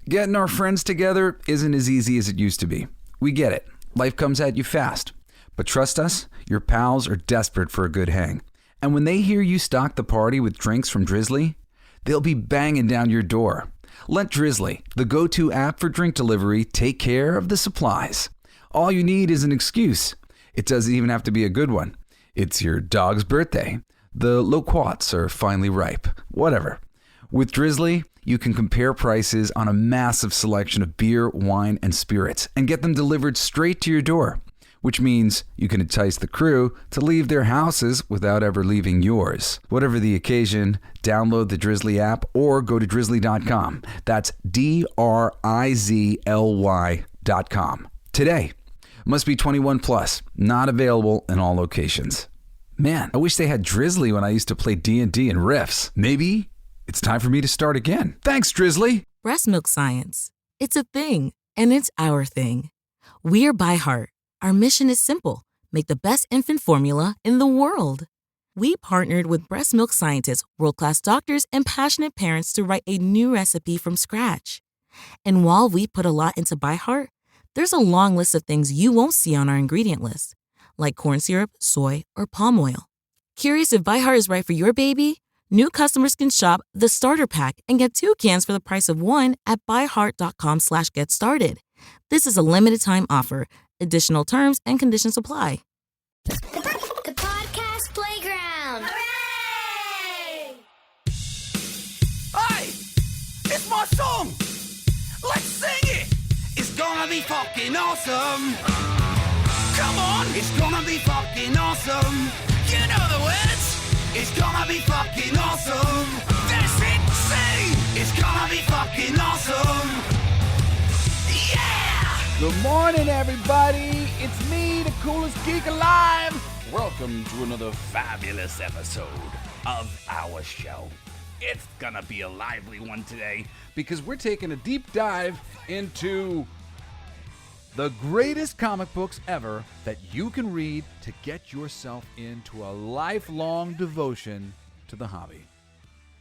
Getting our friends together isn't as easy as it used to be. We get it. Life comes at you fast. But trust us, your pals are desperate for a good hang. And when they hear you stock the party with drinks from Drizzly, they'll be banging down your door. Let Drizzly, the go-to app for drink delivery, take care of the supplies. All you need is an excuse. It doesn't even have to be a good one. It's your dog's birthday. The loquats are finally ripe. Whatever. With Drizzly, you can compare prices on a massive selection of beer, wine, and spirits and get them delivered straight to your door, which means you can entice the crew to leave their houses without ever leaving yours. Whatever the occasion, download the Drizzly app or go to drizzly.com. That's DRIZLY.com. Today. Must be 21 plus. Not available in all locations. Man, I wish they had Drizzly when I used to play D&D and Riffs. Maybe it's time for me to start again. Thanks, Drizzly. Breast milk science. It's a thing, and it's our thing. We're By Heart. Our mission is simple. Make the best infant formula in the world. We partnered with breast milk scientists, world-class doctors, and passionate parents to write a new recipe from scratch. And while we put a lot into By Heart, there's a long list of things you won't see on our ingredient list, like corn syrup, soy, or palm oil. Curious if By Heart is right for your baby? New customers can shop the starter pack and get 2 cans for the price of 1 at byheart.com/getstarted. This is a limited time offer. Additional terms and conditions apply. The podcast playground. Hooray! Hey, it's my song. Let's sing it. It's gonna be fucking awesome. Come on, it's gonna be fucking awesome. You know the words. It's gonna be fucking awesome. That's it, sing. It's gonna be fucking awesome. Yeah! Good morning, everybody. It's me, the Coolest Geek Alive. Welcome to another fabulous episode of our show. It's gonna be a lively one today because we're taking a deep dive into the greatest comic books ever that you can read to get yourself into a lifelong devotion to the hobby.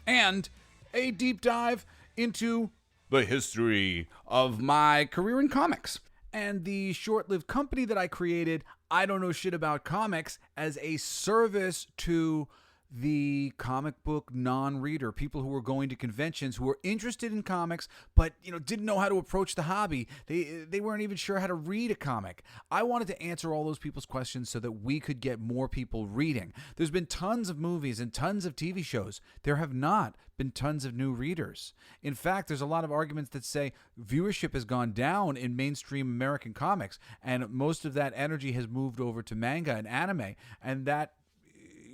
And a deep dive into the history of my career in comics and the short-lived company that I created, I Don't Know Shit About Comics, as a service to the comic book non-reader, people who were going to conventions, who were interested in comics, but didn't know how to approach the hobby. They weren't even sure how to read a comic. I wanted to answer all those people's questions so that we could get more people reading. There's been tons of movies and tons of TV shows. There have not been tons of new readers. In fact, there's a lot of arguments that say viewership has gone down in mainstream American comics, and most of that energy has moved over to manga and anime, and that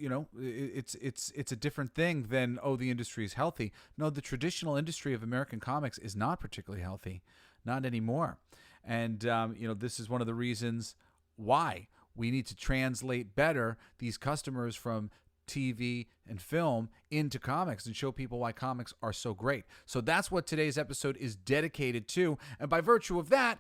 it's a different thing than, the industry is healthy. No, the traditional industry of American comics is not particularly healthy, not anymore. And this is one of the reasons why we need to translate better these customers from TV and film into comics and show people why comics are so great. So that's what today's episode is dedicated to. And by virtue of that,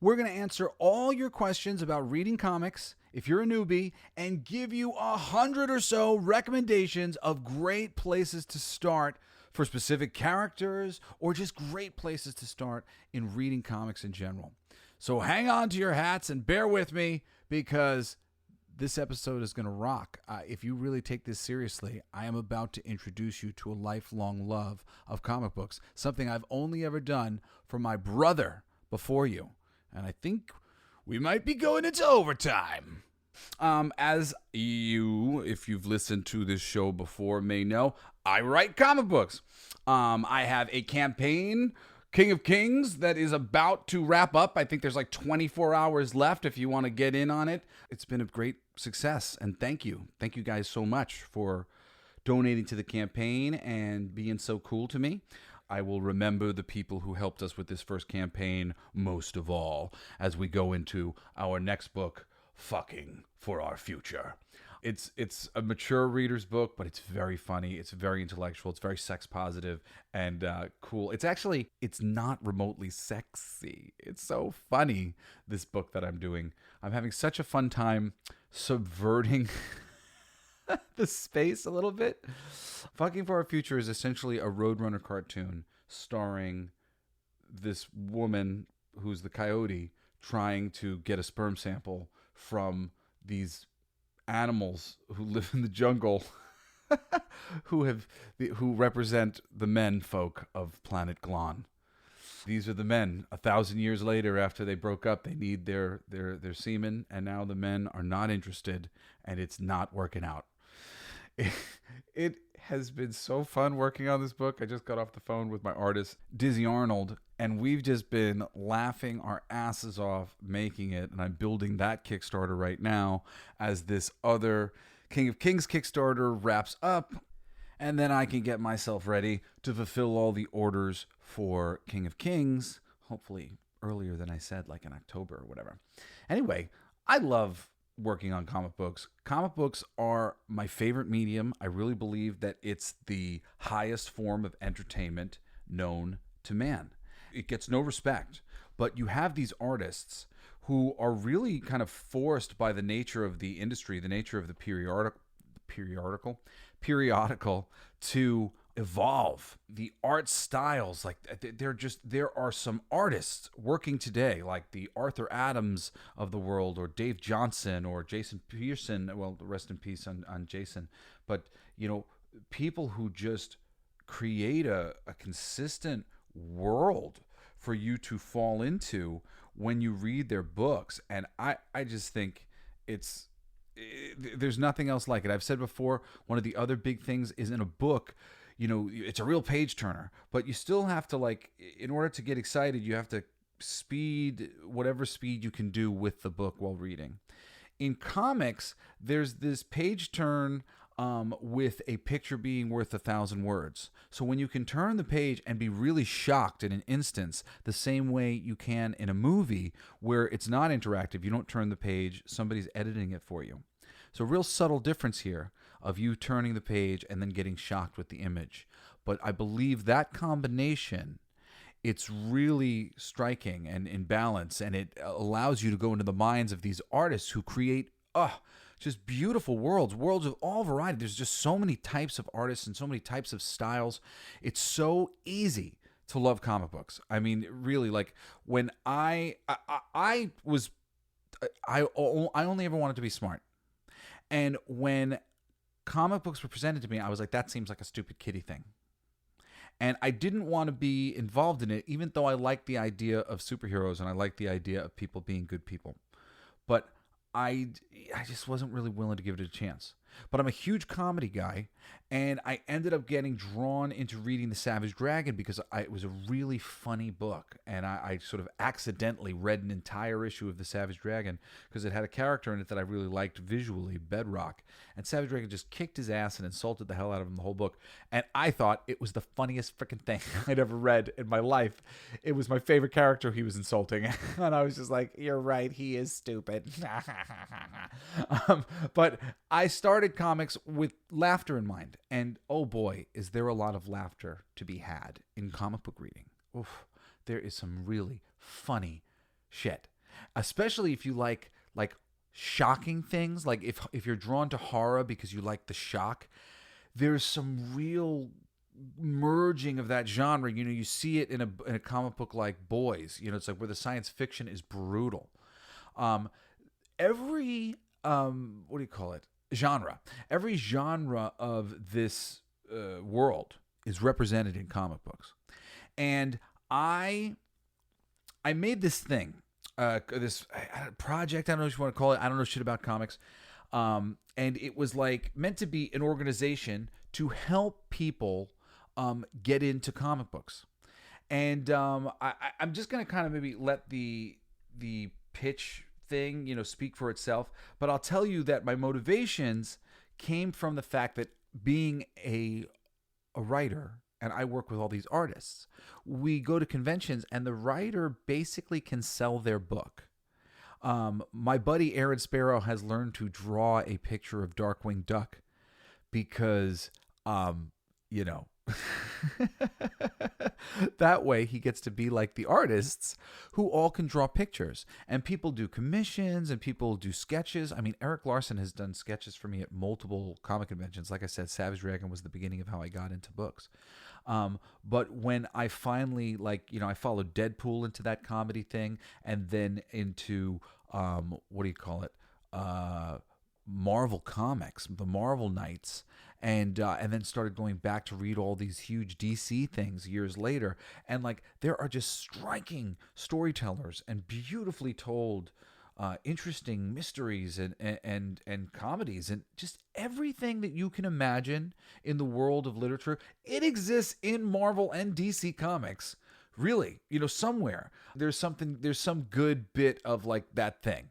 we're going to answer all your questions about reading comics if you're a newbie and give you 100 or so recommendations of great places to start for specific characters or just great places to start in reading comics in general. So hang on to your hats and bear with me because this episode is going to rock. If you really take this seriously, I am about to introduce you to a lifelong love of comic books, something I've only ever done for my brother before you. And I think we might be going into overtime. As you, if you've listened to this show before, may know, I write comic books. I have a campaign, King of Kings, that is about to wrap up. I think there's like 24 hours left if you want to get in on it. It's been a great success, and thank you. Thank you guys so much for donating to the campaign and being so cool to me. I will remember the people who helped us with this first campaign most of all as we go into our next book, Fucking for Our Future. It's a mature reader's book, but it's very funny. It's very intellectual. It's very sex positive and cool. It's not remotely sexy. It's so funny, this book that I'm doing. I'm having such a fun time subverting the space a little bit. Fucking for Our Future is essentially a Roadrunner cartoon starring this woman who's the coyote trying to get a sperm sample from these animals who live in the jungle who represent the men folk of planet Glon. These are the men. 1,000 years later, after they broke up, they need their semen, and now the men are not interested, and it's not working out. It has been so fun working on this book. I just got off the phone with my artist, Dizzy Arnold, and we've just been laughing our asses off making it, and I'm building that Kickstarter right now as this other King of Kings Kickstarter wraps up, and then I can get myself ready to fulfill all the orders for King of Kings, hopefully earlier than I said, like in October or whatever. Anyway, I love working on comic books. Comic books are my favorite medium. I really believe that it's the highest form of entertainment known to man. It gets no respect, but you have these artists who are really kind of forced by the nature of the industry, the nature of the periodical to evolve. The art styles, like there are some artists working today, like the Arthur Adams of the world, or Dave Johnson, or Jason Pearson. Well, rest in peace on Jason. But, people who just create a consistent world for you to fall into when you read their books. And I just think there's nothing else like it. I've said before, one of the other big things is in a book, it's a real page turner, but you still have to, in order to get excited, you have to speed whatever speed you can do with the book while reading. In comics, there's this page turn with a picture being worth 1,000 words. So when you can turn the page and be really shocked in an instance, the same way you can in a movie where it's not interactive, you don't turn the page, somebody's editing it for you. So real subtle difference here of you turning the page and then getting shocked with the image. But I believe that combination, it's really striking and in balance, and it allows you to go into the minds of these artists who create just beautiful worlds of all variety. There's just so many types of artists and so many types of styles. It's so easy to love comic books. I mean, really, when I only ever wanted to be smart. And when comic books were presented to me, I was like, that seems like a stupid kiddie thing. And I didn't want to be involved in it, even though I liked the idea of superheroes and I liked the idea of people being good people. But I just wasn't really willing to give it a chance. But I'm a huge comedy guy, and I ended up getting drawn into reading The Savage Dragon because it was a really funny book, and I sort of accidentally read an entire issue of The Savage Dragon because it had a character in it that I really liked visually, Bedrock, and Savage Dragon just kicked his ass and insulted the hell out of him the whole book, and I thought it was the funniest freaking thing I'd ever read in my life. It was my favorite character he was insulting, and I was just like, you're right, he is stupid. But I started comics with laughter in mind, and oh boy, is there a lot of laughter to be had in comic book reading. Oof, there is some really funny shit, especially if you like shocking things. Like if you're drawn to horror because you like the shock, there's some real merging of that genre. You see it in a comic book like Boys. It's like where the science fiction is brutal. Every Every genre of this world is represented in comic books. And I made this thing, this project, I don't know what you want to call it. I don't know shit about comics. And it was meant to be an organization to help people get into comic books. And I'm just going to kind of maybe let the pitch thing, speak for itself. But I'll tell you that my motivations came from the fact that being a writer, and I work with all these artists, we go to conventions and the writer basically can sell their book. My buddy Aaron Sparrow has learned to draw a picture of Darkwing Duck because you know. That way he gets to be like the artists who all can draw pictures, and people do commissions and people do sketches. I mean, Eric Larson has done sketches for me at multiple comic conventions. Like I said, Savage Dragon was the beginning of how I got into books. But when I finally, I followed Deadpool into that comedy thing, and then into what do you call it, Marvel Comics, the Marvel Knights, and then started going back to read all these huge DC things years later. And like, there are just striking storytellers and beautifully told, interesting mysteries and comedies, and just everything that you can imagine in the world of literature. It exists in Marvel and DC Comics. Really, somewhere there's some good bit of like that thing.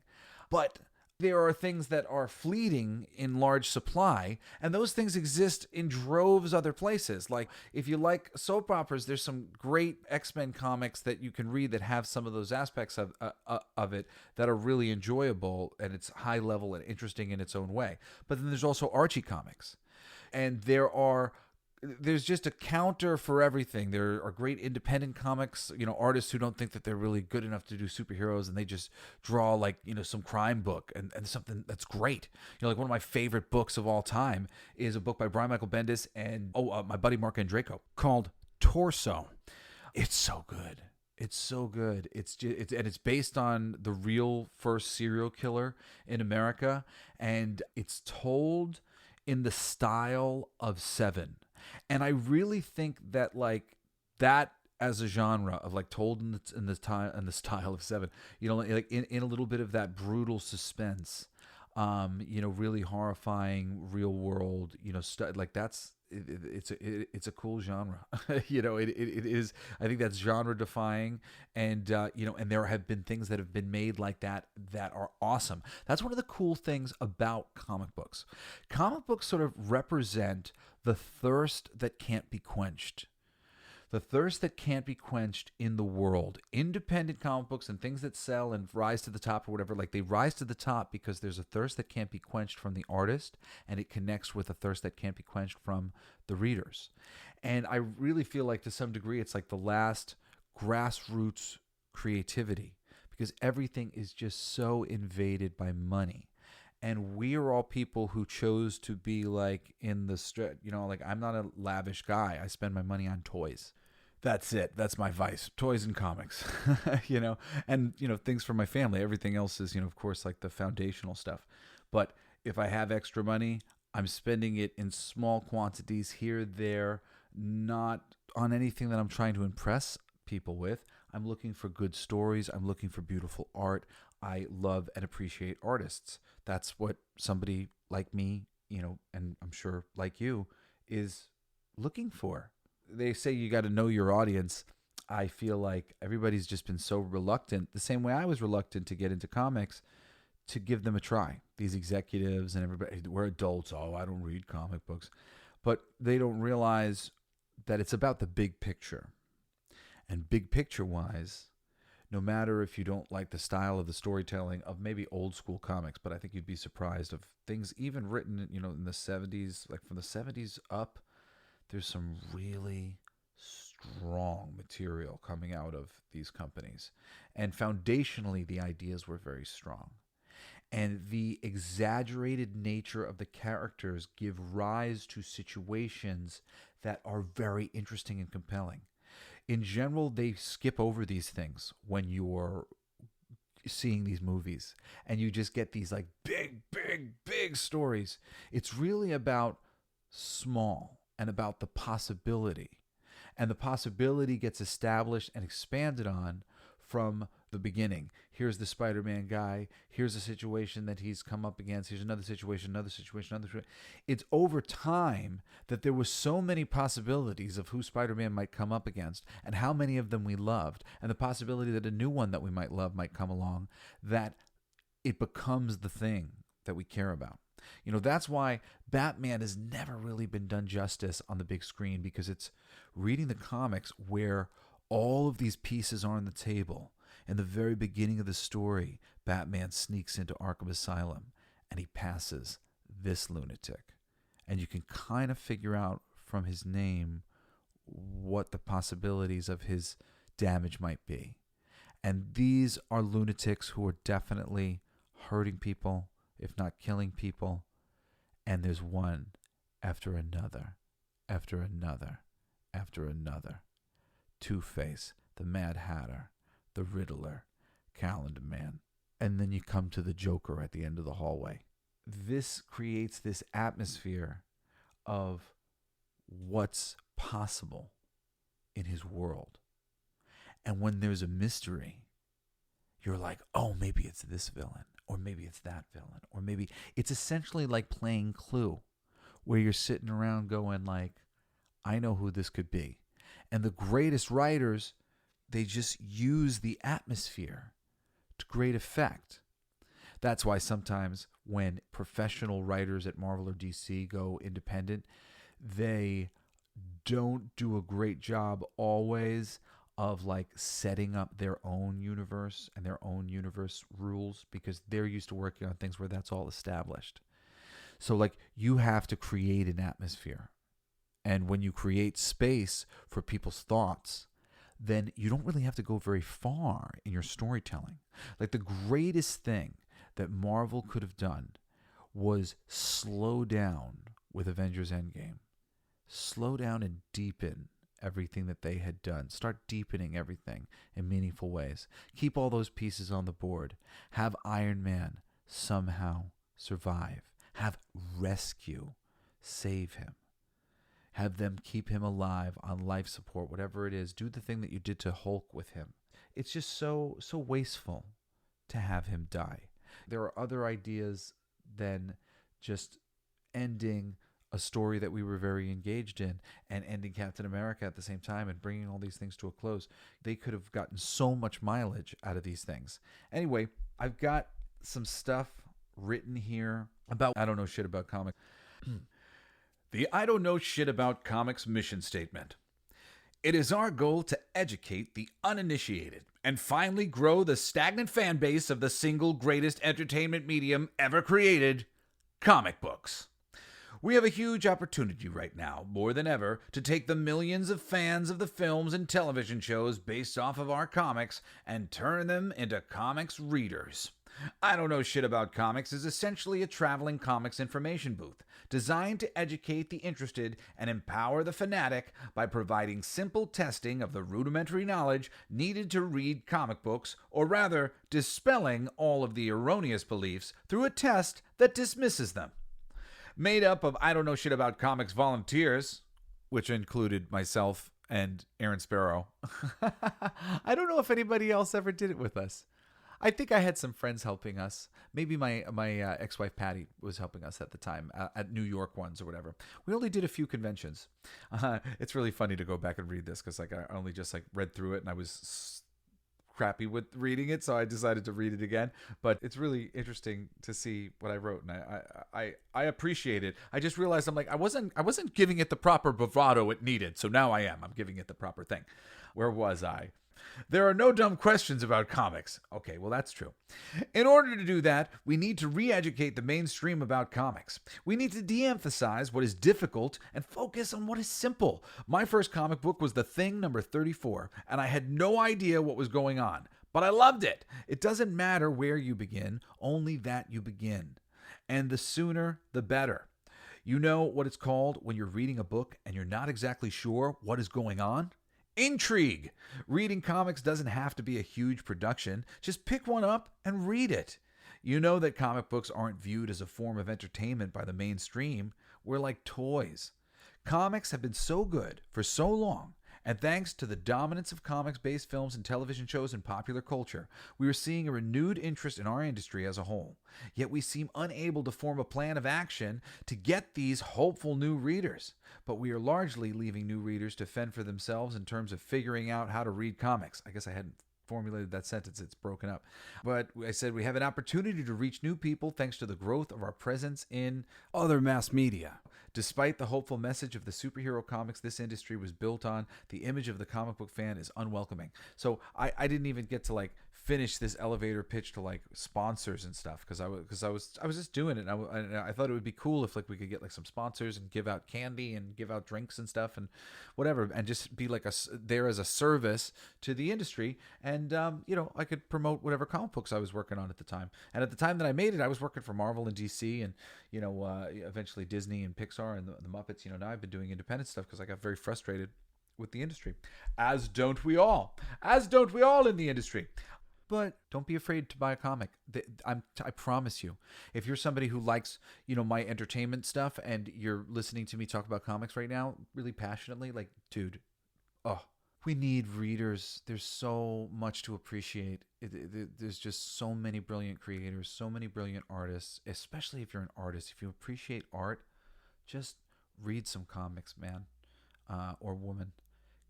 But there are things that are fleeting in large supply, and those things exist in droves other places. Like, if you like soap operas, there's some great X-Men comics that you can read that have some of those aspects of it that are really enjoyable, and it's high level and interesting in its own way. But then there's also Archie comics, and there's just a counter for everything. There are great independent comics, artists who don't think that they're really good enough to do superheroes, and they just draw like, some crime book and something that's great. Like one of my favorite books of all time is a book by Brian Michael Bendis and my buddy Mark Andreyko called Torso. It's so good. It's so good. It's based on the real first serial killer in America, and it's told in the style of Seven. And I really think that like that as a genre of like told in the style of Seven, like in a little bit of that brutal suspense, really horrifying real world, like it's a cool genre. It is. I think that's genre defying, and and there have been things that have been made like that are awesome. That's one of the cool things about comic books. Comic books sort of represent the thirst that can't be quenched. The thirst that can't be quenched in the world. Independent comic books and things that sell and rise to the top or whatever, like they rise to the top because there's a thirst that can't be quenched from the artist, and it connects with a thirst that can't be quenched from the readers. And I really feel like to some degree it's like the last grassroots creativity, because everything is just so invaded by money. And we are all people who chose to be like in the street, like I'm not a lavish guy. I spend my money on toys. That's it. That's my vice. Toys and comics, and, things for my family. Everything else is, of course, like the foundational stuff. But if I have extra money, I'm spending it in small quantities here, there, not on anything that I'm trying to impress people with. I'm looking for good stories. I'm looking for beautiful art. I love and appreciate artists. That's what somebody like me, and I'm sure like you, is looking for. They say you got to know your audience. I feel like everybody's just been so reluctant, the same way I was reluctant to get into comics, to give them a try. These executives and everybody, we're adults. Oh, I don't read comic books. But they don't realize that it's about the big picture. And big picture wise, no matter if you don't like the style of the storytelling of maybe old school comics, but I think you'd be surprised of things even written, in the 70s, like from the 70s up, there's some really strong material coming out of these companies. And foundationally, the ideas were very strong. And the exaggerated nature of the characters give rise to situations that are very interesting and compelling. In general, they skip over these things when you're seeing these movies, and you just get these like big stories. It's really about small and about the possibility. And the possibility gets established and expanded on from the beginning. Here's the Spider-Man guy. Here's a situation that he's come up against. Here's another situation. It's over time that there were so many possibilities of who Spider-Man might come up against and how many of them we loved, and the possibility that a new one that we might love might come along, that it becomes the thing that we care about. That's why Batman has never really been done justice on the big screen, because it's reading the comics where all of these pieces are on the table. In the very beginning of the story, Batman sneaks into Arkham Asylum and he passes this lunatic. And you can kind of figure out from his name what the possibilities of his damage might be. And these are lunatics who are definitely hurting people, if not killing people. And there's one after another, after another, after another. Two-Face, the Mad Hatter, the Riddler, Calendar Man. And then you come to the Joker at the end of the hallway. This creates this atmosphere of what's possible in his world. And when there's a mystery, you're like, oh, maybe it's this villain, or maybe it's that villain, or maybe it's essentially like playing Clue, where you're sitting around going like, I know who this could be. And the greatest writers, they just use the atmosphere to great effect. That's why sometimes when professional writers at Marvel or DC go independent, they don't do a great job always of like setting up their own universe and their own universe rules, because they're used to working on things where that's all established. So like you have to create an atmosphere. And when you create space for people's thoughts, then you don't really have to go very far in your storytelling. Like the greatest thing that Marvel could have done was slow down with Avengers Endgame. Slow down and deepen everything that they had done. Start deepening everything in meaningful ways. Keep all those pieces on the board. Have Iron Man somehow survive. Have rescue save him. Have them keep him alive on life support, whatever it is. Do the thing that you did to Hulk with him. It's just so wasteful to have him die. There are other ideas than just ending a story that we were very engaged in and ending Captain America at the same time and bringing all these things to a close. They could have gotten so much mileage out of these things. Anyway, I've got some stuff written here about I don't know shit about comics. The I don't know shit about comics mission statement. It is our goal to educate the uninitiated and finally grow the stagnant fan base of the single greatest entertainment medium ever created, comic books. We have a huge opportunity right now, more than ever, to take the millions of fans of the films and television shows based off of our comics and turn them into comics readers. I Don't Know Shit About Comics is essentially a traveling comics information booth designed to educate the interested and empower the fanatic by providing simple testing of the rudimentary knowledge needed to read comic books, or rather, dispelling all of the erroneous beliefs through a test that dismisses them. Made up of I Don't Know Shit About Comics volunteers, which included myself and Aaron Sparrow. I don't know if anybody else ever did it with us. I think I had some friends helping us. Maybe my ex-wife Patty was helping us at the time at New York ones or whatever. We only did a few conventions. It's really funny to go back and read this because like I only just like read through it and I was crappy with reading it, so I decided to read it again. But it's really interesting to see what I wrote, and I appreciate it. I just realized I'm like I wasn't giving it the proper bravado it needed, so now I am. I'm giving it the proper thing. Where was I? There are no dumb questions about comics. Okay, well, that's true. In order to do that, we need to re-educate the mainstream about comics. We need to de-emphasize what is difficult and focus on what is simple. My first comic book was The Thing number 34, and I had no idea what was going on, but I loved it. It doesn't matter where you begin, only that you begin. And the sooner, the better. You know what it's called when you're reading a book and you're not exactly sure what is going on? Intrigue. Reading comics doesn't have to be a huge production. Just pick one up and read it. You know that comic books aren't viewed as a form of entertainment by the mainstream. We're like toys. Comics have been so good for so long, and thanks to the dominance of comics-based films and television shows in popular culture, we are seeing a renewed interest in our industry as a whole. Yet we seem unable to form a plan of action to get these hopeful new readers. But we are largely leaving new readers to fend for themselves in terms of figuring out how to read comics. I guess I hadn't formulated that sentence. It's broken up. But I said we have an opportunity to reach new people thanks to the growth of our presence in other mass media. Despite the hopeful message of the superhero comics this industry was built on, the image of the comic book fan is unwelcoming. So I didn't even get to like finish this elevator pitch to like sponsors and stuff because I was just doing it and I thought it would be cool if like we could get like some sponsors and give out candy and give out drinks and stuff and whatever and just be like there as a service to the industry and I could promote whatever comic books I was working on at the time. And at the time that I made it, I was working for Marvel and DC and eventually Disney and Pixar and the Muppets. Now I've been doing independent stuff because I got very frustrated with the industry, as don't we all in the industry. But don't be afraid to buy a comic. I promise you, if you're somebody who likes, my entertainment stuff and you're listening to me talk about comics right now really passionately, like, dude, we need readers. There's so much to appreciate. There's just so many brilliant creators, so many brilliant artists, especially if you're an artist. If you appreciate art, just read some comics, man, or woman.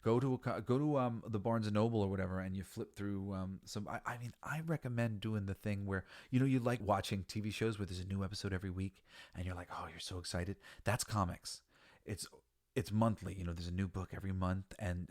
Go to the Barnes and Noble or whatever, and you flip through some. I recommend doing the thing where you like watching TV shows where there's a new episode every week, and you're like, oh, you're so excited. That's comics. It's monthly. There's a new book every month, and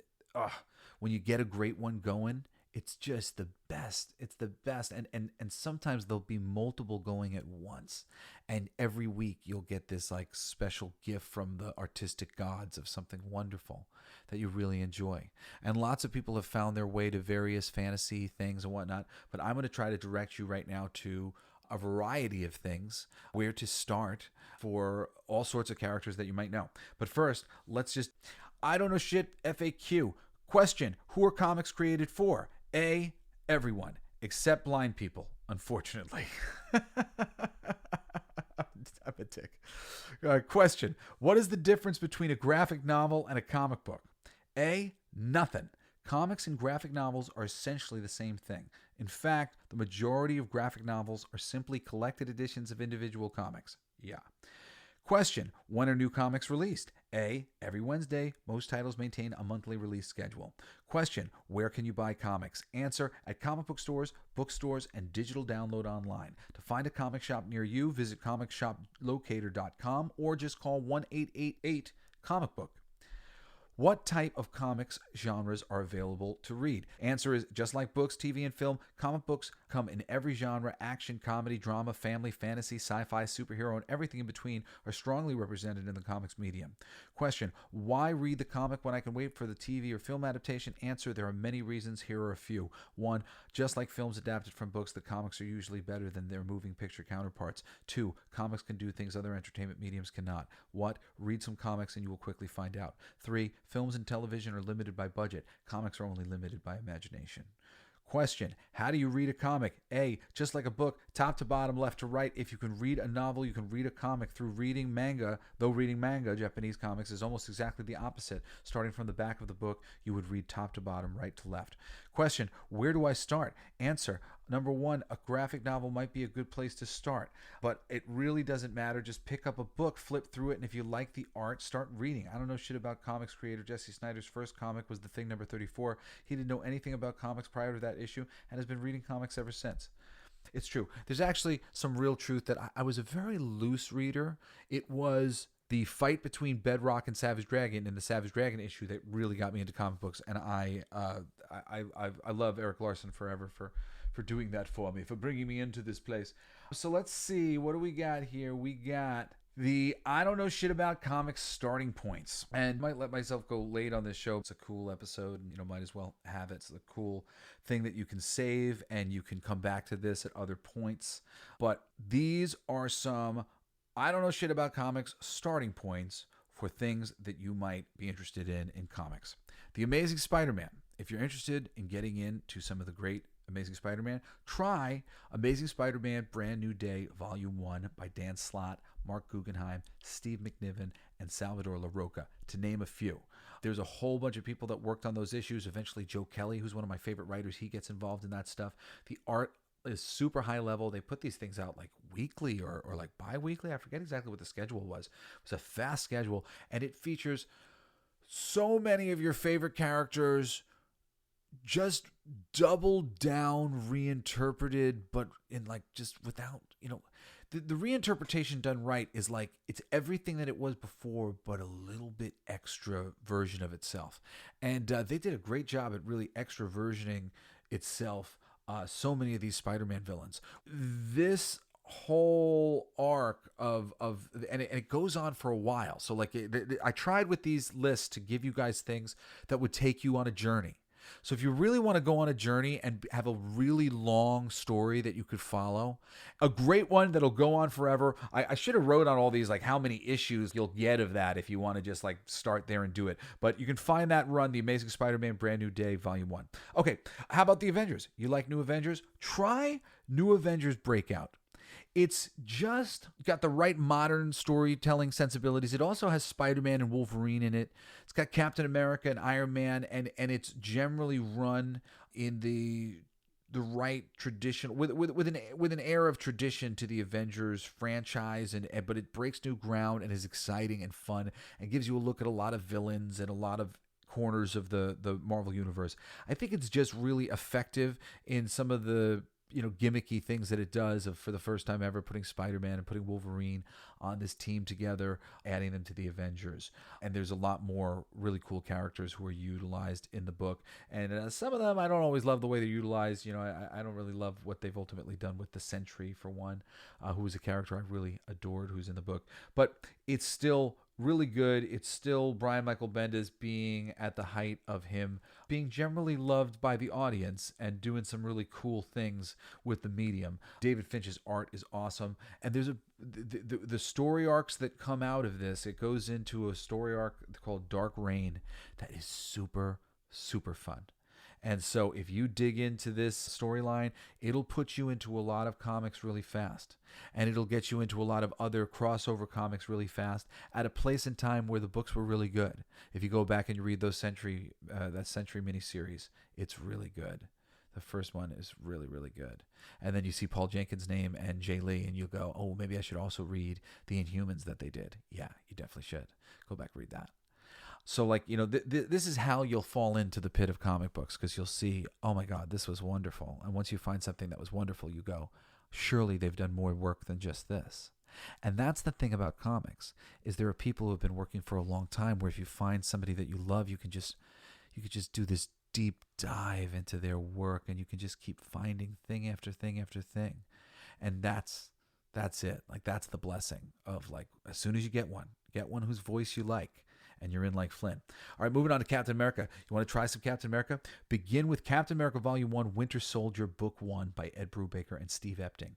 when you get a great one going, it's just the best. It's the best, and sometimes there'll be multiple going at once, and every week you'll get this like special gift from the artistic gods of something wonderful that you really enjoy. And lots of people have found their way to various fantasy things and whatnot, but I'm going to try to direct you right now to a variety of things, where to start for all sorts of characters that you might know. But first, let's just, I don't know shit, FAQ. Question, who are comics created for? A, everyone, except blind people, unfortunately. I'm a dick. Question, what is the difference between a graphic novel and a comic book? A, nothing. Comics and graphic novels are essentially the same thing. In fact, the majority of graphic novels are simply collected editions of individual comics. Yeah. Question, when are new comics released? A, every Wednesday. Most titles maintain a monthly release schedule. Question, where can you buy comics? Answer, at comic book stores, bookstores, and digital download online. To find a comic shop near you, visit comicshoplocator.com or just call 1-888-COMIC-BOOK. What type of comics genres are available to read? Answer is, just like books, TV, and film, comic books come in every genre. Action, comedy, drama, family, fantasy, sci-fi, superhero, and everything in between are strongly represented in the comics medium. Question, why read the comic when I can wait for the TV or film adaptation? Answer, there are many reasons. Here are a few. 1, just like films adapted from books, the comics are usually better than their moving picture counterparts. 2, comics can do things other entertainment mediums cannot. What? Read some comics and you will quickly find out. 3, films and television are limited by budget. Comics are only limited by imagination. Question, how do you read a comic? A, just like a book, top to bottom, left to right. If you can read a novel, you can read a comic through reading manga. Though reading manga, Japanese comics, is almost exactly the opposite. Starting from the back of the book, you would read top to bottom, right to left. Question, where do I start? Answer, number 1, a graphic novel might be a good place to start, but it really doesn't matter. Just pick up a book, flip through it, and if you like the art, start reading. I don't know shit about comics creator Jesse Snyder's first comic was The Thing number 34. He didn't know anything about comics prior to that issue and has been reading comics ever since. It's true. There's actually some real truth that I was a very loose reader. It was the fight between Bedrock and Savage Dragon in the Savage Dragon issue that really got me into comic books, and I love Eric Larson forever for doing that for me, for bringing me into this place. So let's see, what do we got here? We got the I don't know shit about comics starting points, and might let myself go late on this show. It's a cool episode, and might as well have it. It's a cool thing that you can save, and you can come back to this at other points. But these are some I don't know shit about comics starting points for things that you might be interested in comics. The Amazing Spider-Man. If you're interested in getting into some of the great Amazing Spider-Man, try Amazing Spider-Man Brand New Day Volume 1 by Dan Slott, Mark Guggenheim, Steve McNiven, and Salvador LaRocca, to name a few. There's a whole bunch of people that worked on those issues. Eventually, Joe Kelly, who's one of my favorite writers, he gets involved in that stuff. The art is super high level. They put these things out like weekly or like bi-weekly. I forget exactly what the schedule was. It was a fast schedule, and it features so many of your favorite characters just doubled down, reinterpreted, but in like just without, the reinterpretation done right is like it's everything that it was before, but a little bit extra version of itself. And they did a great job at really extra versioning itself so many of these Spider-Man villains. This whole arc and it goes on for a while. So like I tried with these lists to give you guys things that would take you on a journey. So if you really want to go on a journey and have a really long story that you could follow, a great one that'll go on forever. I should have wrote on all these like how many issues you'll get of that if you want to just like start there and do it. But you can find that run, The Amazing Spider-Man Brand New Day, Volume 1. Okay, how about the Avengers? You like New Avengers? Try New Avengers Breakout. It's just got the right modern storytelling sensibilities. It also has Spider-Man and Wolverine in it. It's got Captain America and Iron Man, and it's generally run in the right tradition with an air of tradition to the Avengers franchise, but it breaks new ground and is exciting and fun and gives you a look at a lot of villains and a lot of corners of the Marvel universe. I think it's just really effective in some of the gimmicky things that it does for the first time ever, putting Spider-Man and putting Wolverine on this team together, adding them to the Avengers. And there's a lot more really cool characters who are utilized in the book. And some of them, I don't always love the way they're utilized. I don't really love what they've ultimately done with the Sentry, for one, who was a character I really adored, who's in the book. But it's still really good. It's still Brian Michael Bendis being at the height of him being generally loved by the audience and doing some really cool things with the medium. David Finch's art is awesome, and there's the story arcs that come out of this. It goes into a story arc called Dark Reign that is super, super fun. And so if you dig into this storyline, it'll put you into a lot of comics really fast. And it'll get you into a lot of other crossover comics really fast at a place and time where the books were really good. If you go back and you read those that Sentry miniseries, it's really good. The first one is really, really good. And then you see Paul Jenkins' name and Jay Lee, and you go, oh, maybe I should also read the Inhumans that they did. Yeah, you definitely should. Go back and read that. So like, this is how you'll fall into the pit of comic books, because you'll see, oh my God, this was wonderful. And once you find something that was wonderful, you go, surely they've done more work than just this. And that's the thing about comics, is there are people who have been working for a long time where if you find somebody that you love, you could just do this deep dive into their work, and you can just keep finding thing after thing after thing. And that's it. Like, that's the blessing of, like, as soon as you get one whose voice you like, and you're in like Flynn. All right, moving on to Captain America. You want to try some Captain America? Begin with Captain America Volume 1, Winter Soldier, Book 1 by Ed Brubaker and Steve Epting.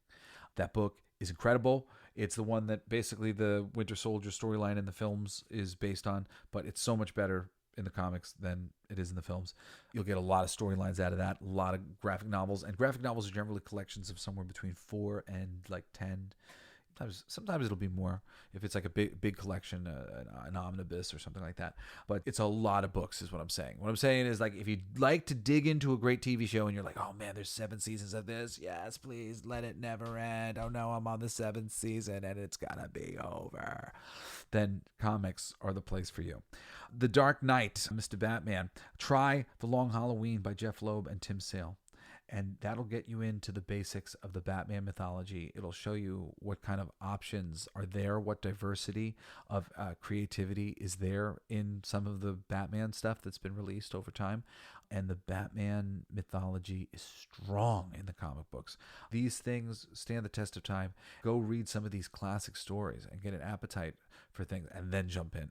That book is incredible. It's the one that basically the Winter Soldier storyline in the films is based on, but it's so much better in the comics than it is in the films. You'll get a lot of storylines out of that, a lot of graphic novels. And graphic novels are generally collections of somewhere between 4 and like 10. Sometimes it'll be more if it's like a big collection, an omnibus or something like that. But it's a lot of books is what I'm saying. What I'm saying is, like, if you'd like to dig into a great TV show and you're like, oh man, there's 7 seasons of this. Yes, please let it never end. Oh no, I'm on the 7th season and it's gotta be over. Then comics are the place for you. The Dark Knight, Mr. Batman. Try The Long Halloween by Jeff Loeb and Tim Sale. And that'll get you into the basics of the Batman mythology. It'll show you what kind of options are there, what diversity of creativity is there in some of the Batman stuff that's been released over time. And the Batman mythology is strong in the comic books. These things stand the test of time. Go read some of these classic stories and get an appetite for things, and then jump in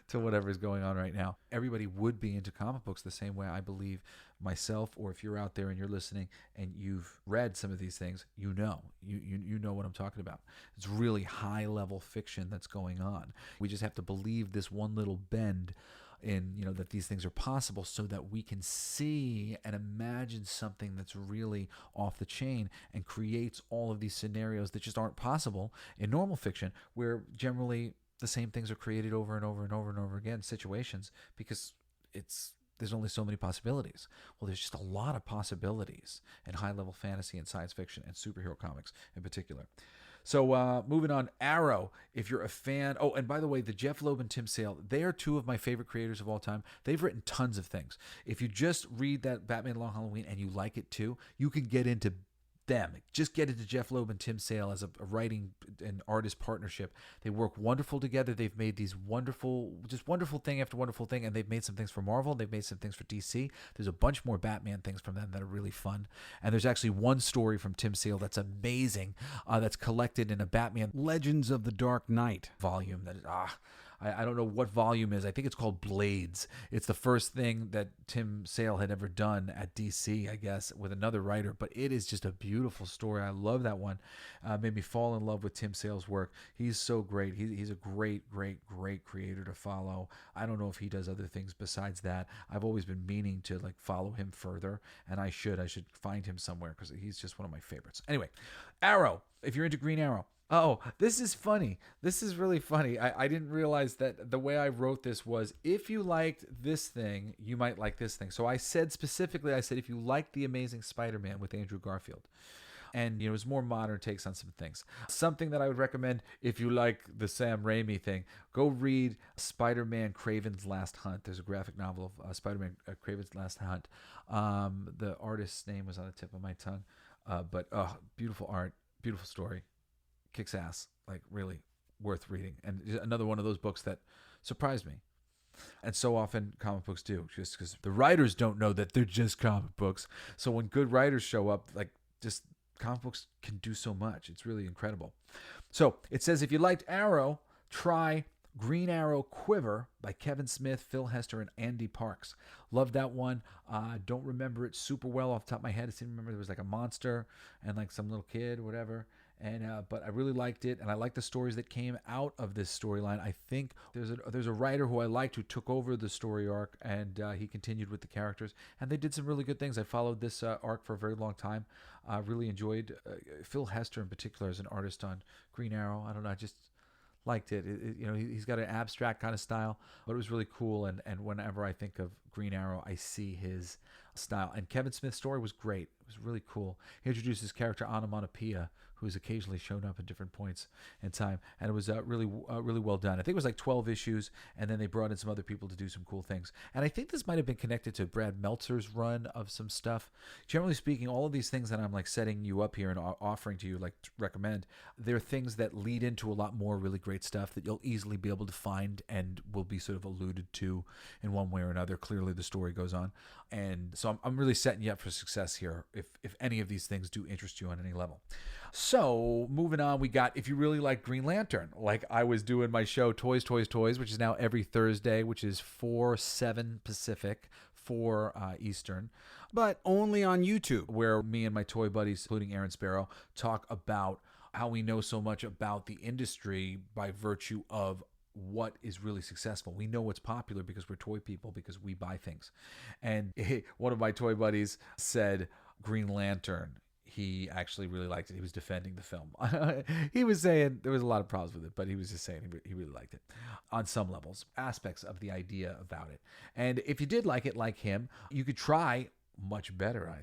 to whatever is going on right now. Everybody would be into comic books the same way I believe myself, or if you're out there and you're listening and you've read some of these things, you know what I'm talking about. It's really high level fiction that's going on. We just have to believe this one little bend in, that these things are possible, so that we can see and imagine something that's really off the chain and creates all of these scenarios that just aren't possible in normal fiction, where generally the same things are created over and over and over and over again, situations, because there's only so many possibilities. Well, there's just a lot of possibilities in high-level fantasy and science fiction and superhero comics in particular. So moving on, Arrow, if you're a fan. Oh, and by the way, the Jeff Loeb and Tim Sale, they are 2 of my favorite creators of all time. They've written tons of things. If you just read that Batman Long Halloween and you like it too, you can get into them. Just get it to Jeff Loeb and Tim Sale as a writing and artist partnership. They work wonderful together. They've made these wonderful thing after wonderful thing, and they've made some things for Marvel. They've made some things for DC. There's a bunch more Batman things from them that are really fun. And there's actually one story from Tim Sale that's amazing, that's collected in a Batman Legends of the Dark Knight volume. That is, I don't know what volume is. I think it's called Blades. It's the first thing that Tim Sale had ever done at DC, I guess, with another writer. But it is just a beautiful story. I love that one. Made me fall in love with Tim Sale's work. He's so great. He's a great creator to follow. I don't know if he does other things besides that. I've always been meaning to follow him further, and I should find him somewhere because he's just one of my favorites. Anyway, Arrow. If you're into Green Arrow. Oh, this is funny. This is really funny. I didn't realize that the way I wrote this was, if you liked this thing, you might like this thing. So I said specifically, if you liked The Amazing Spider-Man with Andrew Garfield. And, it was more modern takes on some things. Something that I would recommend if you like the Sam Raimi thing, go read Spider-Man Kraven's Last Hunt. There's a graphic novel of Spider-Man Kraven's Last Hunt. The artist's name was on the tip of my tongue. But beautiful art, beautiful story. Kicks ass, really worth reading. And another one of those books that surprised me. And so often comic books do, just because the writers don't know that they're just comic books. So when good writers show up, just comic books can do so much. It's really incredible. So it says, if you liked Arrow, try Green Arrow Quiver by Kevin Smith, Phil Hester, and Andy Parks. Loved that one. Don't remember it super well off the top of my head. I seem to remember there was a monster and some little kid or whatever. And but I really liked it, and I like the stories that came out of this storyline. I think there's a writer who I liked who took over the story arc, and he continued with the characters, and they did some really good things. I followed this arc for a very long time. Really enjoyed Phil Hester in particular as an artist on Green Arrow. I don't know, I just liked it. He's got an abstract kind of style, but it was really cool. And whenever I think of Green Arrow, I see his style. And Kevin Smith's story was great. It was really cool. He introduced his character Onomatopoeia, who's occasionally shown up at different points in time, and it was really well done. I think it was 12 issues, and then they brought in some other people to do some cool things. And I think this might have been connected to Brad Meltzer's run of some stuff. Generally speaking, all of these things that I'm setting you up here and offering to you, to recommend, they're things that lead into a lot more really great stuff that you'll easily be able to find and will be sort of alluded to in one way or another. Clearly, the story goes on, and so I'm really setting you up for success here if any of these things do interest you on any level. So moving on, we got, if you really like Green Lantern, like I was doing my show Toys, which is now every Thursday, which is 4/7 Pacific, 4 Eastern, but only on YouTube, where me and my toy buddies, including Aaron Sparrow, talk about how we know so much about the industry by virtue of what is really successful. We know what's popular because we're toy people, because we buy things. And one of my toy buddies said Green Lantern, he actually really liked it. He was defending the film. He was saying there was a lot of problems with it, but he was just saying he really liked it on some levels, aspects of the idea about it. And if you did like it like him, you could try much better,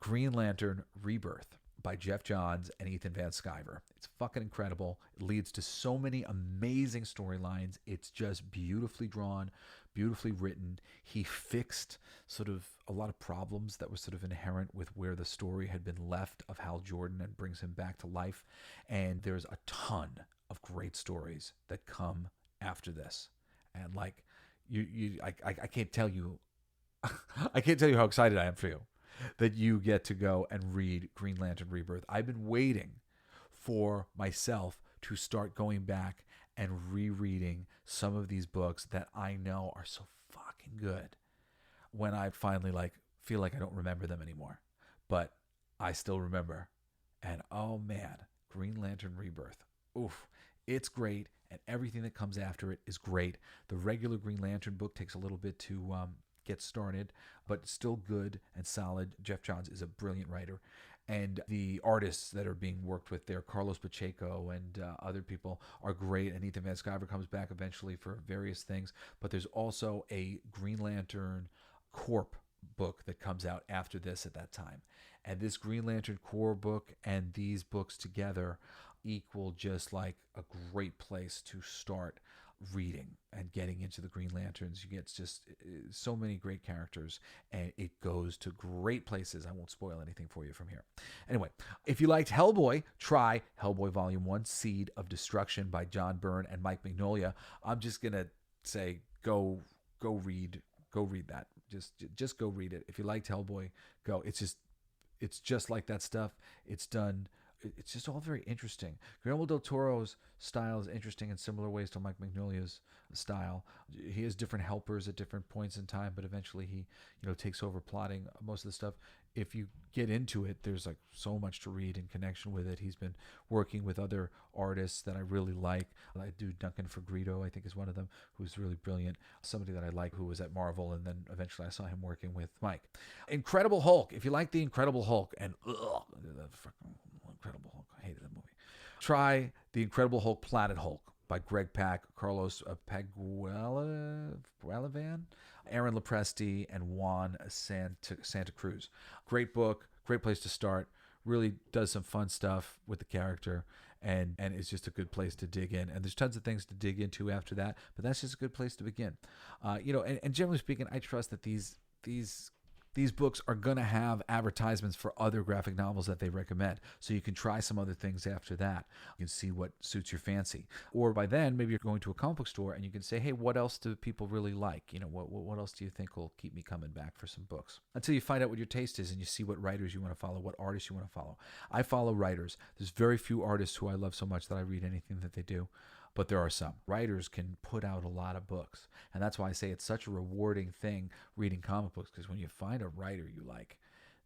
Green Lantern Rebirth by Jeff Johns and Ethan Van Sciver. It's fucking incredible. It leads to so many amazing storylines. It's just beautifully drawn, beautifully written. He fixed sort of a lot of problems that were sort of inherent with where the story had been left of Hal Jordan, and brings him back to life. And there's a ton of great stories that come after this. And I can't tell you, I can't tell you how excited I am for you that you get to go and read Green Lantern Rebirth. I've been waiting for myself to start going back and rereading some of these books that I know are so fucking good, when I finally feel like I don't remember them anymore, but I still remember. And oh man, Green Lantern Rebirth. Oof, it's great, and everything that comes after it is great. The regular Green Lantern book takes a little bit to get started, but still good and solid. Jeff Johns is a brilliant writer, and the artists that are being worked with there, Carlos Pacheco and other people, are great. And Ethan Van Sciver comes back eventually for various things, but there's also a Green Lantern Corp book that comes out after this at that time. And this Green Lantern Corps book and these books together equal just a great place to start reading and getting into the Green Lanterns. You get just so many great characters, and it goes to great places. I won't spoil anything for you from here. Anyway, if you liked Hellboy, try Hellboy Volume 1, Seed of Destruction by John Byrne and Mike Mignola. I'm just going to say go read that. Just go read it. If you liked Hellboy, go. It's just like that stuff. It's done. It's just all very interesting. Guillermo del Toro's style is interesting in similar ways to Mike Mignola's style. He has different helpers at different points in time, but eventually he, takes over plotting most of the stuff. If you get into it, there's like so much to read in connection with it. He's been working with other artists that I really like. I do Duncan Fegredo, I think is one of them, who's really brilliant. Somebody that I like who was at Marvel, and then eventually I saw him working with Mike. Incredible Hulk. If you like the Incredible Hulk, and the freaking Incredible Hulk, I hated that movie. Try The Incredible Hulk, Planet Hulk by Greg Pak, Carlos Pagualavan, Aaron Lopresti, and Juan Santa Cruz. Great book, great place to start. Really does some fun stuff with the character, and it's just a good place to dig in. And there's tons of things to dig into after that, but that's just a good place to begin. And generally speaking, I trust that these books are going to have advertisements for other graphic novels that they recommend. So you can try some other things after that. You can see what suits your fancy. Or by then, maybe you're going to a comic book store and you can say, hey, what else do people really like? What else do you think will keep me coming back for some books? Until you find out what your taste is and you see what writers you want to follow, what artists you want to follow. I follow writers. There's very few artists who I love so much that I read anything that they do. But there are some. Writers can put out a lot of books. And that's why I say it's such a rewarding thing reading comic books, because when you find a writer you like,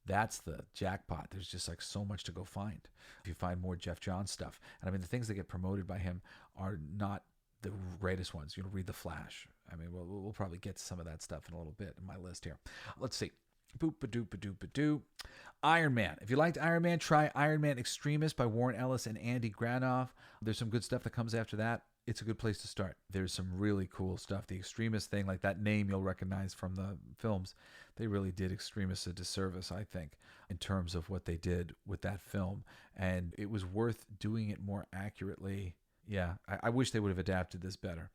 that's the jackpot. There's just like so much to go find. If you find more Jeff Johns stuff. And I mean, the things that get promoted by him are not the greatest ones. Read The Flash. I mean, we'll probably get to some of that stuff in a little bit in my list here. Let's see. Boop-a-doop-a-doop-a-doo. Iron Man. If you liked Iron Man, try Iron Man Extremist by Warren Ellis and Andy Granoff. There's some good stuff that comes after that. It's a good place to start. There's some really cool stuff. The Extremist thing, like that name you'll recognize from the films, they really did Extremists a disservice, I think, in terms of what they did with that film. And it was worth doing it more accurately. Yeah, I wish they would have adapted this better.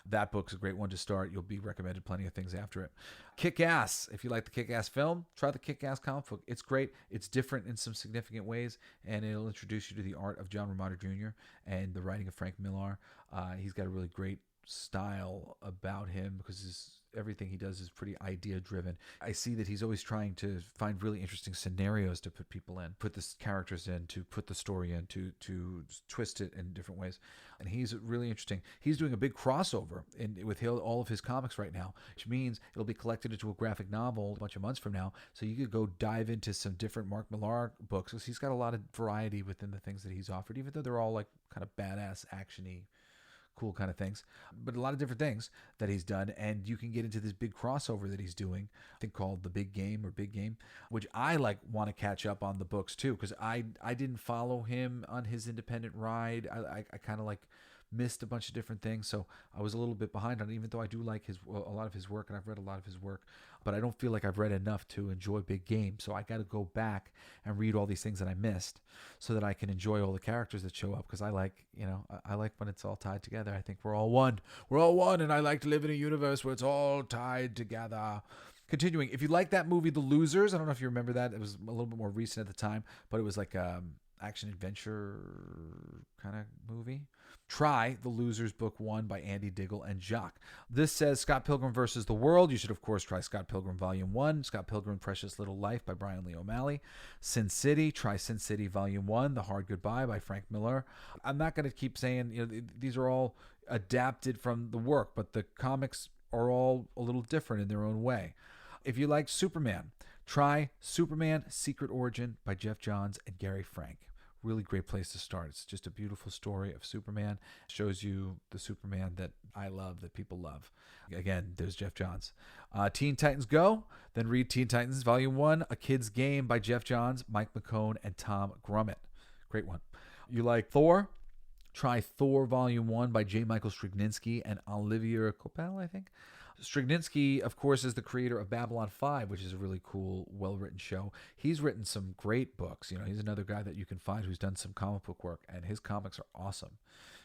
That book's a great one to start. You'll be recommended plenty of things after it. Kick-Ass. If you like the Kick-Ass film, try the Kick-Ass comic book. It's great. It's different in some significant ways, and it'll introduce you to the art of John Romita Jr. and the writing of Frank Miller. He's got a really great style about him because everything he does is pretty idea driven. I see that he's always trying to find really interesting scenarios to put people in, put the characters in, to put the story in, to twist it in different ways. And he's really interesting. He's doing a big crossover with all of his comics right now, which means it'll be collected into a graphic novel a bunch of months from now. So you could go dive into some different Mark Millar books, because he's got a lot of variety within the things that he's offered, even though they're all like kind of badass, actiony, cool kind of things, but a lot of different things that he's done. And you can get into this big crossover that he's doing, I think called The Big Game or Big Game, which I want to catch up on the books too, because I didn't follow him on his independent ride. I kind of missed a bunch of different things, so I was a little bit behind on it, even though I do like a lot of his work, and I've read a lot of his work, but I don't feel like I've read enough to enjoy Big Game. So I got to go back and read all these things that I missed so that I can enjoy all the characters that show up, because I like when it's all tied together. I think we're all one, and I like to live in a universe where it's all tied together. Continuing, if you like that movie The Losers, I don't know if you remember that, it was a little bit more recent at the time, but it was like action adventure kind of movie. Try The Losers Book 1 by Andy Diggle and Jacques. This says Scott Pilgrim versus the World. You should, of course, try Scott Pilgrim Volume 1. Scott Pilgrim Precious Little Life by Brian Lee O'Malley. Sin City. Try Sin City Volume 1. The Hard Goodbye by Frank Miller. I'm not going to keep saying, these are all adapted from the work, but the comics are all a little different in their own way. If you like Superman, try Superman Secret Origin by Jeff Johns and Gary Frank. Really great place to start. It's just a beautiful story of Superman. It shows you the Superman that I love, that people love. Again, there's Jeff Johns. Teen Titans Go. Then read Teen Titans Volume 1, A Kid's Game by Jeff Johns, Mike McCone, and Tom Grummett. Great one. You like Thor? Try Thor Volume 1 by J. Michael Strigninsky and Olivier Coipel, I think. Strigninsky, of course, is the creator of Babylon 5, which is a really cool, well-written show. He's written some great books. He's another guy that you can find who's done some comic book work, and his comics are awesome.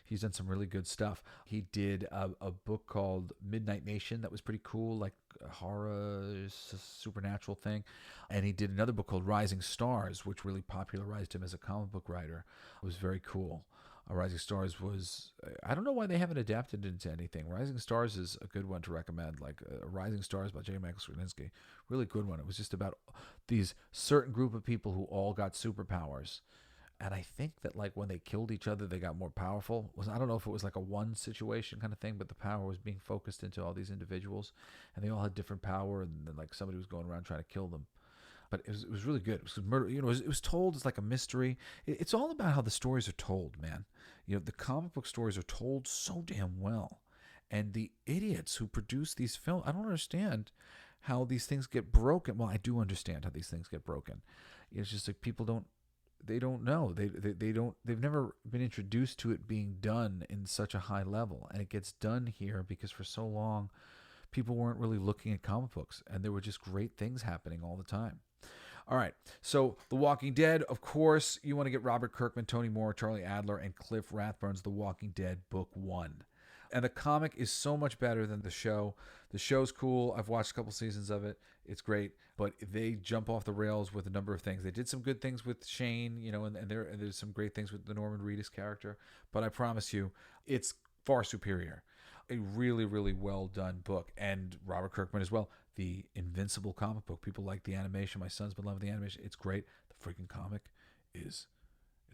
He's done some really good stuff. He did a book called Midnight Nation that was pretty cool, like a horror, supernatural thing. And he did another book called Rising Stars, which really popularized him as a comic book writer. It was very cool. Rising Stars was, I don't know why they haven't adapted it into anything. Rising Stars is a good one to recommend, like Rising Stars by J. Michael Straczynski. Really good one. It was just about these certain group of people who all got superpowers. And I think that like when they killed each other, they got more powerful. I don't know if it was like a one situation kind of thing, but the power was being focused into all these individuals, and they all had different power, and then like somebody was going around trying to kill them. But it was really good. It was murder. It was told as like a mystery. It's all about how the stories are told, man. The comic book stories are told so damn well, and the idiots who produce these films, I don't understand how these things get broken. Well, I do understand how these things get broken. It's just like people don't know. They've never been introduced to it being done in such a high level, and it gets done here because for so long people weren't really looking at comic books, and there were just great things happening all the time. All right, so The Walking Dead, of course, you want to get Robert Kirkman, Tony Moore, Charlie Adler, and Cliff Rathbun's The Walking Dead Book 1. And the comic is so much better than the show. The show's cool. I've watched a couple seasons of it. It's great, but they jump off the rails with a number of things. They did some good things with Shane, and there's some great things with the Norman Reedus character, but I promise you, it's far superior. A really, really well done book. And Robert Kirkman as well. The Invincible comic book. People like the animation. My son's been loving the animation. It's great. The freaking comic it's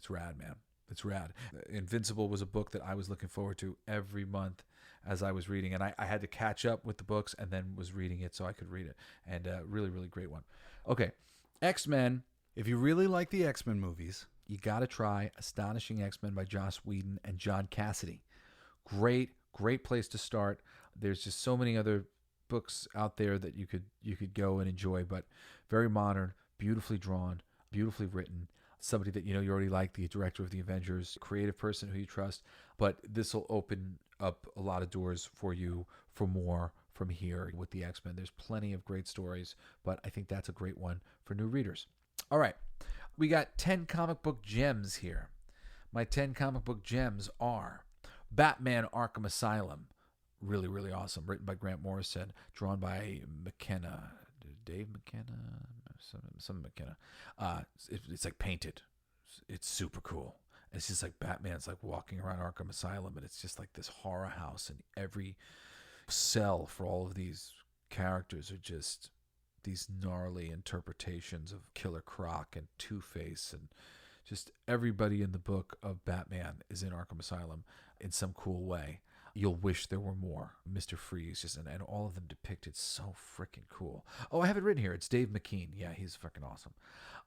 rad, man. It's rad. Invincible was a book that I was looking forward to every month as I was reading. And I had to catch up with the books and then was reading it so I could read it. And really, really great one. Okay. X-Men. If you really like the X-Men movies, you got to try Astonishing X-Men by Joss Whedon and John Cassidy. Great place to start. There's just so many other books out there that you could go and enjoy, but very modern, beautifully drawn, beautifully written. Somebody that you already like, the director of the Avengers, creative person who you trust. But this will open up a lot of doors for you for more from here with the X-Men. There's plenty of great stories, but I think that's a great one for new readers. All right, we got 10 comic book gems here. My 10 comic book gems are Batman Arkham Asylum. Really, really awesome. Written by Grant Morrison. Drawn by McKenna. Dave McKenna? Some McKenna. It's like painted. It's super cool. It's just like Batman's like walking around Arkham Asylum, and it's just like this horror house, and every cell for all of these characters are just these gnarly interpretations of Killer Croc and Two-Face, and just everybody in the book of Batman is in Arkham Asylum in some cool way. You'll wish there were more. Mr. Freeze, and all of them depicted so freaking cool. Oh, I have it written here. It's Dave McKean. Yeah, he's fucking awesome.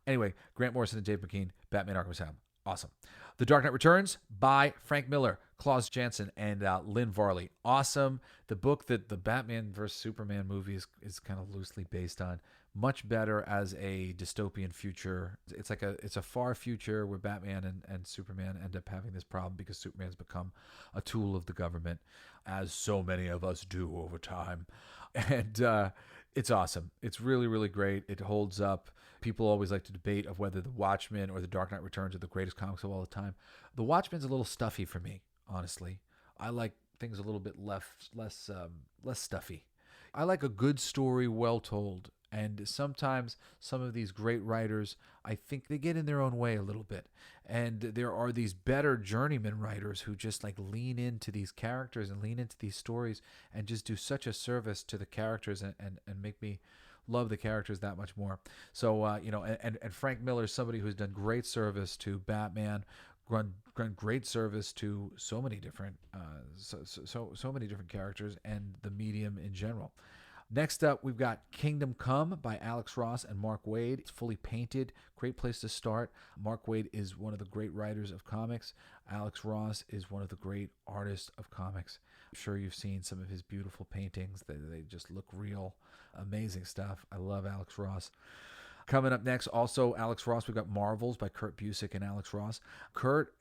Anyway, Grant Morrison and Dave McKean, Batman Arkham Asylum. Awesome. The Dark Knight Returns by Frank Miller, Klaus Janson, and Lynn Varley. Awesome. The book that the Batman vs. Superman movie is kind of loosely based on. Much better as a dystopian future. It's a far future where Batman and Superman end up having this problem because Superman's become a tool of the government, as so many of us do over time. And it's awesome. It's really, really great. It holds up. People always like to debate of whether The Watchmen or The Dark Knight Returns are the greatest comics of all the time. The Watchmen's a little stuffy for me, honestly. I like things a little bit less stuffy. I like a good story, well told. And sometimes some of these great writers, I think they get in their own way a little bit. And there are these better journeyman writers who just like lean into these characters and lean into these stories and just do such a service to the characters and make me love the characters that much more. So, and Frank Miller is somebody who's done great service to Batman, done great service to so many different so many different characters and the medium in general. Next up, we've got Kingdom Come by Alex Ross and Mark Waid. It's fully painted. Great place to start. Mark Waid is one of the great writers of comics. Alex Ross is one of the great artists of comics. I'm sure you've seen some of his beautiful paintings. They just look real. Amazing stuff. I love Alex Ross. Coming up next, also Alex Ross, we've got Marvels by Kurt Busiek and Alex Ross. Kurt,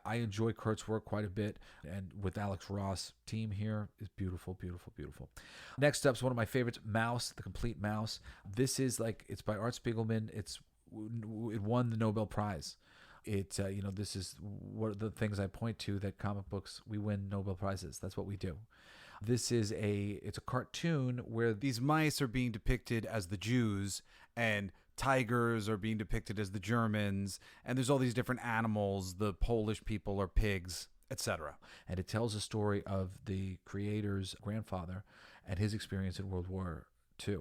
I enjoy Kurt's work quite a bit, and with Alex Ross' team here is beautiful, beautiful, beautiful. Next up is one of my favorites, Mouse, The Complete Mouse. This is it's by Art Spiegelman. It won the Nobel Prize. This is one of the things I point to, that comic books, we win Nobel Prizes. That's what we do. It's a cartoon where these mice are being depicted as the Jews, and tigers are being depicted as the Germans, and there's all these different animals. The Polish people are pigs, etc. And it tells a story of the creator's grandfather and his experience in World War II.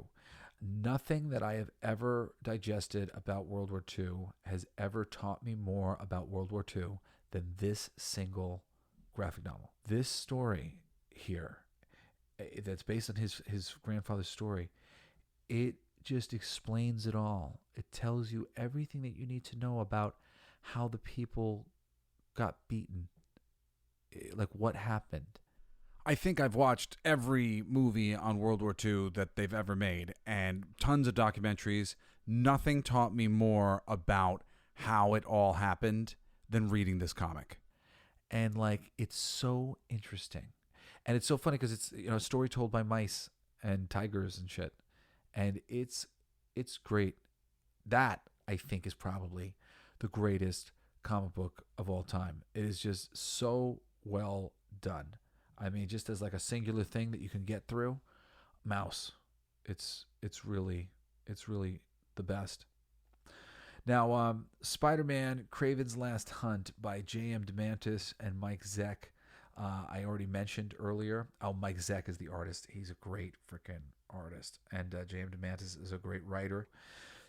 Nothing that I have ever digested about World War II has ever taught me more about World War II than this single graphic novel. This story here, that's based on his grandfather's story, it just explains it all. It tells you everything that you need to know about how the people got beaten, like what happened. I think I've watched every movie on World War II that they've ever made, and tons of documentaries. Nothing taught me more about how it all happened than reading this comic. And it's so interesting. And it's so funny because it's a story told by mice and tigers and shit. And it's great. That, I think, is probably the greatest comic book of all time. It is just so well done. I mean, just as a singular thing that you can get through, mouse. It's really the best. Now, Spider-Man: Kraven's Last Hunt by J.M. DeMantis and Mike Zeck. I already mentioned earlier. Mike Zeck is the artist. He's a great freaking artist. And J.M. DeMantis is a great writer.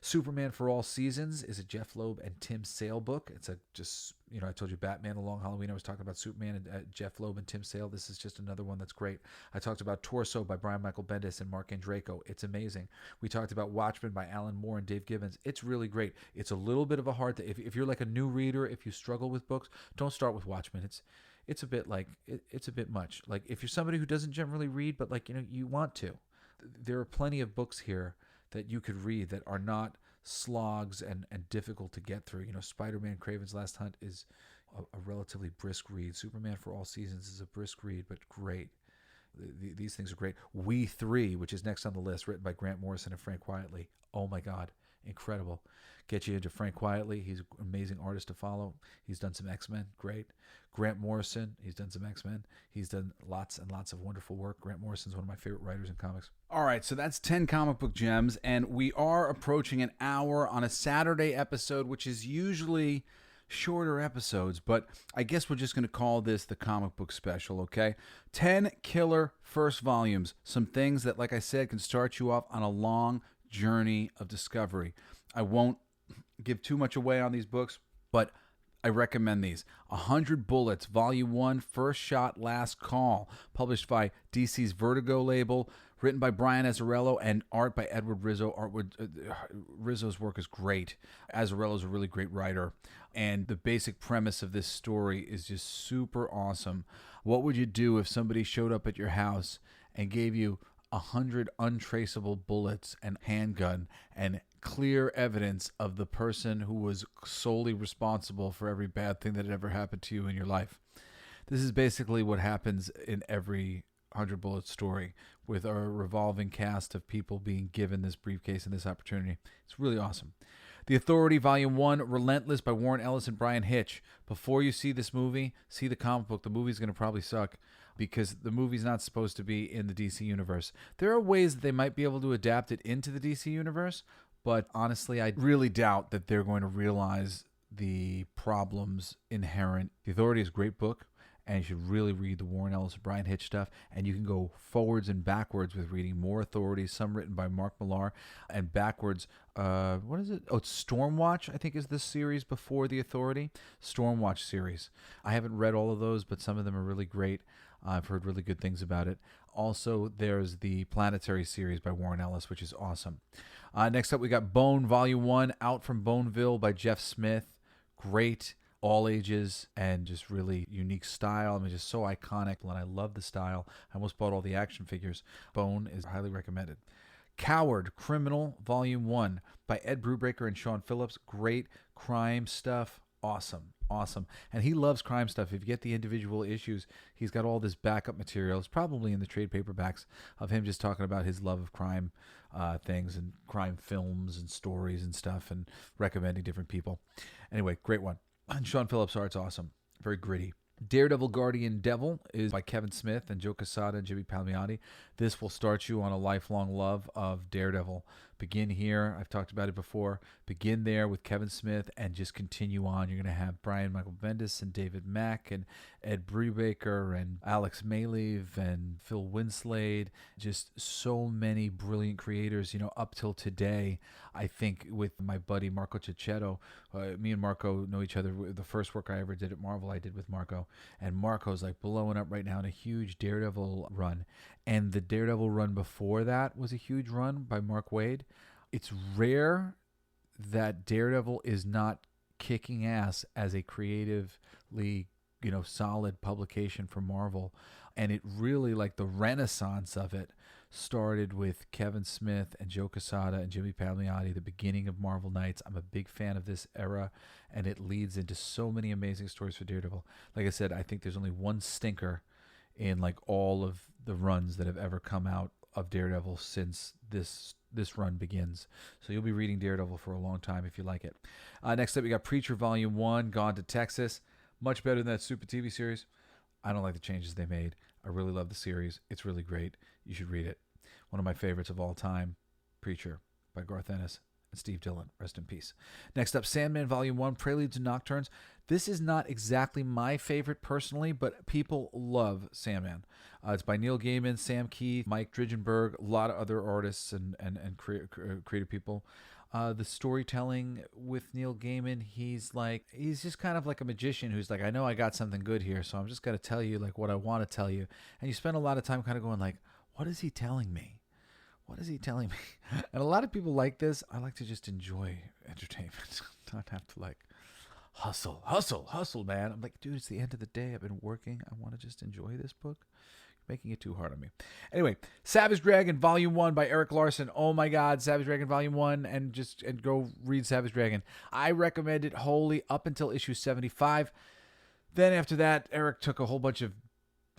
Superman for All Seasons is a Jeff Loeb and Tim Sale book. It's I told you Batman: The Long Halloween. I was talking about Superman and Jeff Loeb and Tim Sale. This is just another one that's great. I talked about Torso by Brian Michael Bendis and Mark Andreyko. It's amazing. We talked about Watchmen by Alan Moore and Dave Gibbons. It's really great. It's a little bit of a hard thing. If you're a new reader, if you struggle with books, don't start with Watchmen. It's a bit it's a bit much. If you're somebody who doesn't generally read, but you want to, there are plenty of books here that you could read that are not slogs and difficult to get through. Spider-Man: Kraven's Last Hunt is a relatively brisk read. Superman for All Seasons is a brisk read, but great. These things are great. We Three, which is next on the list, written by Grant Morrison and Frank Quietly. Oh my God, incredible. Get you into Frank Quietly. He's an amazing artist to follow. He's done some X-Men, great. Grant Morrison, he's done some X-Men. He's done lots and lots of wonderful work. Grant Morrison's one of my favorite writers in comics. All right, so that's 10 comic book gems, and we are approaching an hour on a Saturday episode, which is usually shorter episodes, but I guess we're just going to call this the comic book special, okay? 10 killer first volumes. Some things that, like I said, can start you off on a long journey of discovery. I won't give too much away on these books, but I recommend these. 100 Bullets, Volume 1, First Shot, Last Call, published by DC's Vertigo label, written by Brian Azzarello and art by Edward Rizzo. Rizzo's work is great. Azzarello's a really great writer, and the basic premise of this story is just super awesome. What would you do if somebody showed up at your house and gave you 100 untraceable bullets and handgun and clear evidence of the person who was solely responsible for every bad thing that had ever happened to you in your life? This is basically what happens in every 100 Bullets story, with our revolving cast of people being given this briefcase and this opportunity. It's really awesome. The Authority, Volume 1, Relentless by Warren Ellis and Brian Hitch. Before you see this movie, see the comic book. The movie's going to probably suck because the movie's not supposed to be in the DC universe. There are ways that they might be able to adapt it into the DC universe, but honestly, I really doubt that they're going to realize the problems inherent. The Authority is a great book, and you should really read the Warren Ellis and Brian Hitch stuff, and you can go forwards and backwards with reading more Authorities, some written by Mark Millar, and backwards, what is it? Oh, it's Stormwatch, I think, is the series before the Authority. Stormwatch series. I haven't read all of those, but some of them are really great. I've heard really good things about it. Also, there's the Planetary series by Warren Ellis, which is awesome. Next up, we got Bone, Volume 1, Out from Boneville by Jeff Smith. Great, all ages, and just really unique style. I mean, just so iconic, and I love the style. I almost bought all the action figures. Bone is highly recommended. Coward, Criminal, Volume 1 by Ed Brubaker and Sean Phillips. Great crime stuff. Awesome. And he loves crime stuff. If you get the individual issues, he's got all this backup material. It's probably in the trade paperbacks of him just talking about his love of crime things and crime films and stories and stuff and recommending different people. Anyway, great one. And Sean Phillips' art's awesome. Very gritty. Daredevil Guardian Devil is by Kevin Smith and Joe Quesada and Jimmy Palmiotti. This will start you on a lifelong love of Daredevil. Begin here. I've talked about it before. Begin there with Kevin Smith and just continue on. You're going to have Brian Michael Bendis and David Mack and Ed Brubaker and Alex Maleev and Phil Winslade. Just so many brilliant creators, up till today. I think with my buddy Marco Cicchetto, me and Marco know each other. The first work I ever did at Marvel, I did with Marco. And Marco's like blowing up right now in a huge Daredevil run. And the Daredevil run before that was a huge run by Mark Waid. It's rare that Daredevil is not kicking ass as a creatively, solid publication for Marvel. And it really, like the renaissance of it, started with Kevin Smith and Joe Quesada and Jimmy Palmiotti, the beginning of Marvel Knights. I'm a big fan of this era, and it leads into so many amazing stories for Daredevil. Like I said, I think there's only one stinker in like all of the runs that have ever come out of Daredevil since this run begins. So you'll be reading Daredevil for a long time if you like it. Next up, we got Preacher Volume 1, Gone to Texas. Much better than that Super TV series. I don't like the changes they made. I really love the series. It's really great. You should read it. One of my favorites of all time, Preacher by Garth Ennis and Steve Dillon. Rest in peace. Next up, Sandman Volume 1, Preludes and Nocturnes. This is not exactly my favorite personally, but people love Sandman. It's by Neil Gaiman, Sam Keith, Mike Dridgenberg, a lot of other artists and creative people. The storytelling with Neil Gaiman, he's just kind of like a magician who's like, I know I got something good here, so I'm just going to tell you like what I want to tell you. And you spend a lot of time kind of going like, what is he telling me? What is he telling me? And a lot of people like this. I like to just enjoy entertainment, not have to like hustle, man. I'm like, dude, it's the end of the day. I've been working. I want to just enjoy this book. You're making it too hard on me. Anyway, Savage Dragon Volume 1 by Eric Larson. Oh my God, Savage Dragon Volume 1, and go read Savage Dragon. I recommend it wholly up until issue 75. Then after that, Eric took a whole bunch of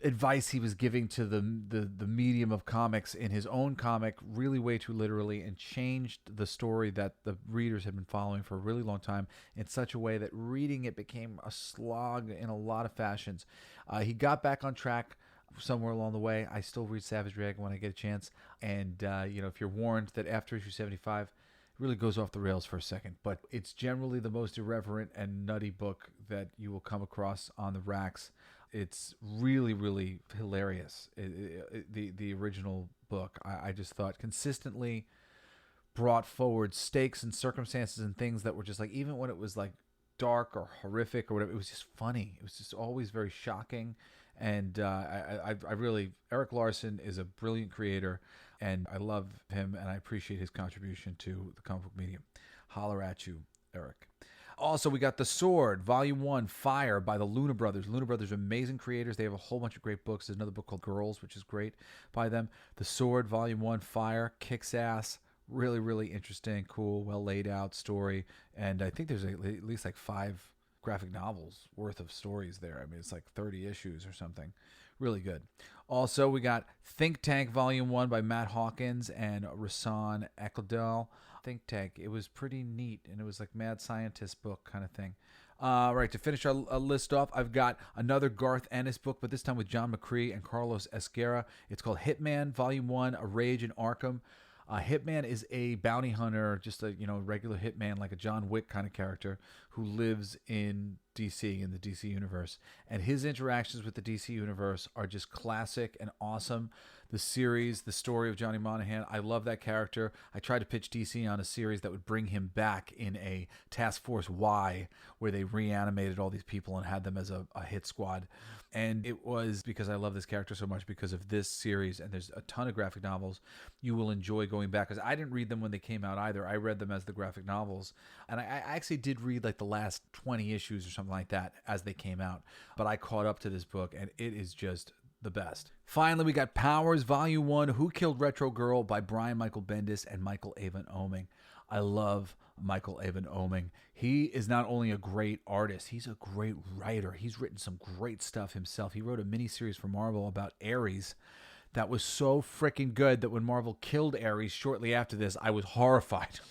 advice he was giving to the medium of comics in his own comic really way too literally and changed the story that the readers had been following for a really long time in such a way that reading it became a slog in a lot of fashions. He got back on track somewhere along the way. I still read Savage Dragon when I get a chance, and if you're warned that after issue 75 it really goes off the rails for a second, but it's generally the most irreverent and nutty book that you will come across on the racks. It's really, really hilarious. The original book, I just thought consistently brought forward stakes and circumstances and things that were just like, even when it was like dark or horrific or whatever, it was just funny. It was just always very shocking. And I really, Eric Larson is a brilliant creator, and I love him, and I appreciate his contribution to the comic book medium. Holler at you, Eric. Also, we got The Sword, Volume 1, Fire by the Luna Brothers. Luna Brothers are amazing creators. They have a whole bunch of great books. There's another book called Girls, which is great by them. The Sword, Volume 1, Fire, kicks ass. Really, really interesting, cool, well laid out story. And I think there's at least like 5 graphic novels worth of stories there. I mean, it's like 30 issues or something. Really good. Also, we got Think Tank Volume 1 by Matt Hawkins and Rasan Ekldal. Think Tank, it was pretty neat, and it was like mad scientist book kind of thing. Right, to finish our list off, I've got another Garth Ennis book, but this time with John McCree and Carlos Esquerra. It's called Hitman Volume 1, A Rage in Arkham. Hitman is a bounty hunter, just a regular hitman, like a John Wick kind of character who lives in DC, in the DC universe. And his interactions with the DC universe are just classic and awesome. The series, the story of Johnny Monahan, I love that character. I tried to pitch DC on a series that would bring him back in a Task Force Y, where they reanimated all these people and had them as a hit squad. And it was because I love this character so much because of this series, and there's a ton of graphic novels you will enjoy going back, because I didn't read them when they came out either. I read them as the graphic novels, and I actually did read like the last 20 issues or something like that as they came out, but I caught up to this book, and it is just the best. Finally, we got Powers Volume 1, Who Killed Retro Girl by Brian Michael Bendis and Michael Avon Oeming. I love Michael Avon Oeming. He is not only a great artist, he's a great writer. He's written some great stuff himself. He wrote a miniseries for Marvel about Ares that was so freaking good that when Marvel killed Ares shortly after this, I was horrified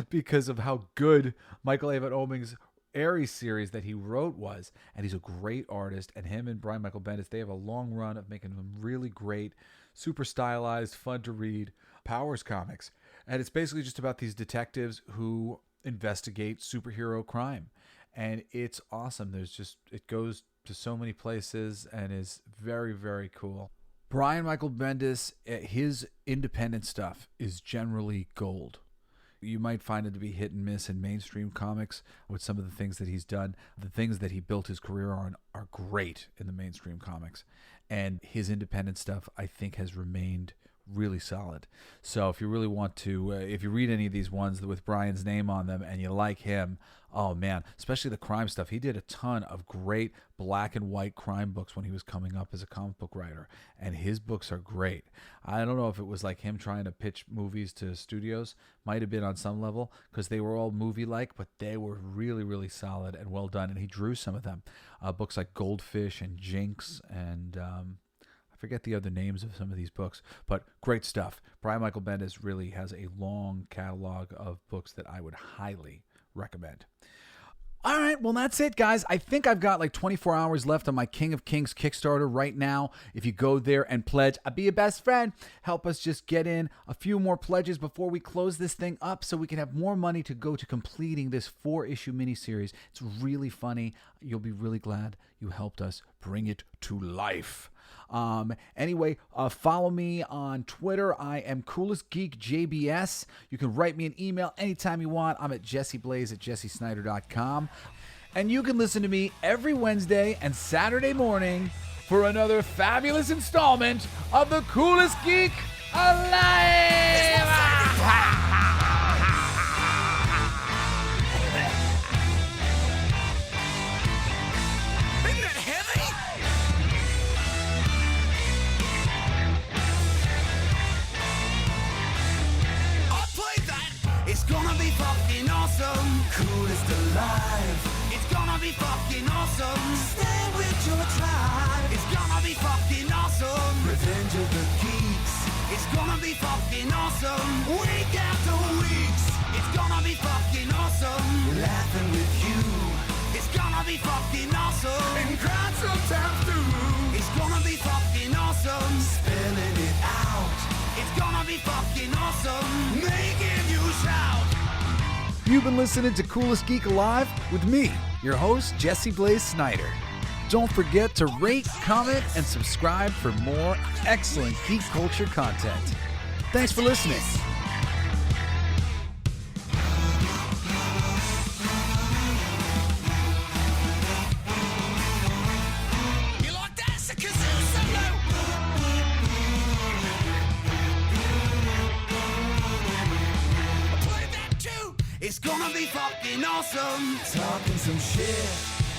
because of how good Michael Avon Oeming's Ares series that he wrote was, and he's a great artist, and him and Brian Michael Bendis, they have a long run of making them really great, super stylized, fun to read Powers comics. And it's basically just about these detectives who investigate superhero crime. And it's awesome. It goes to so many places and is very, very cool. Brian Michael Bendis, his independent stuff is generally gold. You might find it to be hit and miss in mainstream comics with some of the things that he's done. The things that he built his career on are great in the mainstream comics. And his independent stuff, I think, has remained really solid. So if you really want to, if you read any of these ones with Brian's name on them and you like him, oh man, especially the crime stuff. He did a ton of great black and white crime books when he was coming up as a comic book writer, and his books are great. I don't know if it was like him trying to pitch movies to studios, might have been on some level, because they were all movie-like, but they were really, really solid and well done, and he drew some of them. Books like Goldfish and Jinx and I forget the other names of some of these books, but great stuff. Brian Michael Bendis really has a long catalog of books that I would highly recommend. All right, well, that's it, guys. I think I've got like 24 hours left on my King of Kings Kickstarter right now. If you go there and pledge, I'll be your best friend. Help us just get in a few more pledges before we close this thing up so we can have more money to go to completing this 4-issue miniseries. It's really funny. You'll be really glad you helped us bring it to life. Anyway, follow me on Twitter. I am Coolest Geek JBS. You can write me an email anytime you want. I'm at jesseblaze@jessesnyder.com. And you can listen to me every Wednesday and Saturday morning for another fabulous installment of the Coolest Geek Alive. It's gonna be fucking awesome. Coolest alive. It's gonna be fucking awesome. Stay with your tribe. It's gonna be fucking awesome. Revenge of the Geeks. It's gonna be fucking awesome. Week after weeks. It's gonna be fucking awesome. Laughing with you. It's gonna be fucking awesome. And crying sometimes too. It's gonna be fucking awesome. Spelling it out. It's gonna be fucking awesome. Making you shout. You've been listening to Coolest Geek Alive with me, your host, Jesse Blaze Snyder. Don't forget to rate, comment, and subscribe for more excellent geek culture content. Thanks for listening. You like that? It's a kazoo solo. I played that too. It's gonna be fucking awesome. Talking some shit.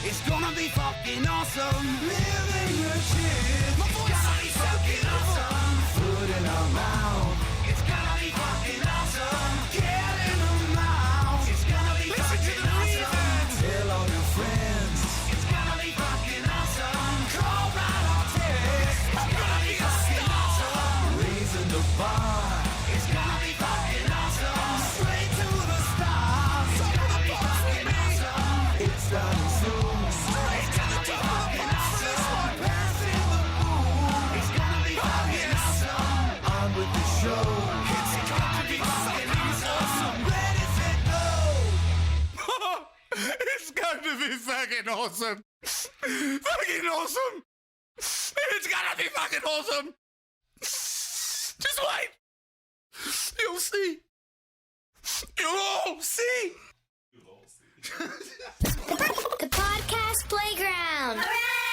It's gonna be fucking awesome. Living your shit. My voice is fucking awesome. Food in our mouth. It's gonna be fucking awesome. Get in the mouth. It's gonna be fucking awesome. Tell all your friends. It's gonna be fucking awesome. Call right on text. It's gonna be fucking awesome. Raising the bar. It's gonna be fucking awesome. Straight to the stars. It's gonna be fucking awesome. It's starting soon. Straight to the top. Awesome. Passing the moon. It's gonna be fucking awesome. On with the show. It's gonna be fucking awesome. Ready, set, go. It's going to be fucking awesome. Fucking awesome. It's gonna be fucking awesome. Just wait. You'll see. You'll all see. The podcast playground. Hooray!